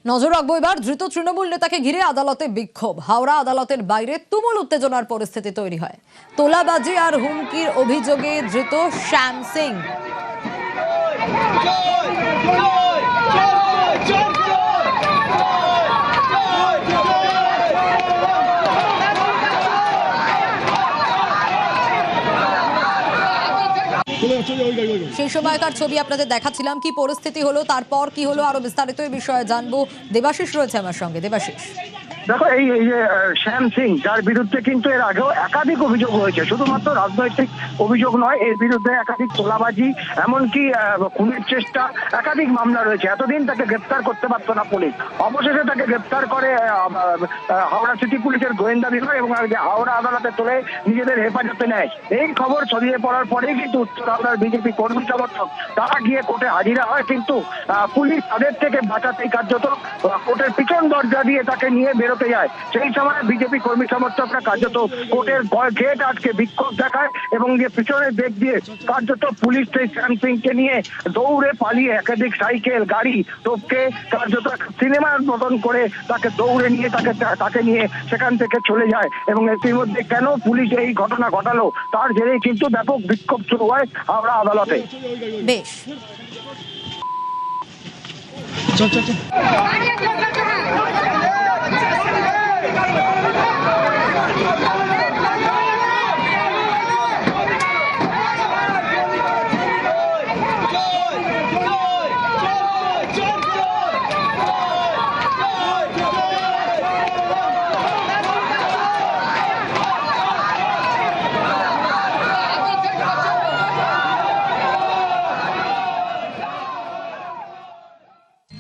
নজর রাখবো এবার ধৃত তৃণমূল নেতাকে ঘিরে আদালতে বিক্ষোভ। হাওড়া আদালতের বাইরে তুমুল উত্তেজনার পরিস্থিতি তৈরি হয়। তোলাবাজি আর হুমকির অভিযোগে ধৃত শ্যাম সিং। সেই সময়কার ছবি আপনাদের দেখাচ্ছিলাম। কি পরিস্থিতি হলো, তারপর কি হলো, আরো বিস্তারিত এই বিষয়ে জানবো। দেবাশিস রয়েছে আমার সঙ্গে। দেবাশিস, দেখো, এই যে শ্যাম সিং, যার বিরুদ্ধে কিন্তু এর আগেও একাধিক অভিযোগ হয়েছে, শুধুমাত্র রাজনৈতিক অভিযোগ নয়, এর বিরুদ্ধে একাধিক তোলাবাজি, এমনকি খুনের চেষ্টা, একাধিক মামলা রয়েছে। এতদিন তাকে গ্রেপ্তার করতে পারতো না পুলিশ, অবশেষে তাকে গ্রেপ্তার করে হাওড়া সিটি পুলিশের গোয়েন্দা বিভাগ এবং হাওড়া আদালতে তুলে নিজেদের হেফাজতে নেয়। এই খবর ছড়িয়ে পড়ার পরেই কিন্তু উত্তর হাওড়ার বিজেপি কর্মী সমর্থক তারা গিয়ে কোর্টে হাজিরা হয়, কিন্তু পুলিশ তাদের থেকে বাঁচাতেই কার্যত কোর্টের পিছন দরজা দিয়ে তাকে নিয়ে বেরোতে যায়। সেই সময় বিজেপি কর্মী সমর্থকরা কার্যত কোর্টের গেট আটকে বিক্ষোভ দেখায় এবং পিছনে বেগ দিয়ে কার্যত পুলিশ সেই শ্যাম সিংকে নিয়ে দৌড়ে পালিয়ে একাধিক সাইকেল, গাড়ি টপকে কার্যত সিনেমার মতন করে তাকে দৌড়ে নিয়ে তাকে নিয়ে সেখান থেকে চলে যায়। এবং ইতিমধ্যে কেন পুলিশ এই ঘটনা ঘটালো তার জেরেই কিন্তু ব্যাপক বিক্ষোভ শুরু হয় হাওড়া আদালতে। বেশ।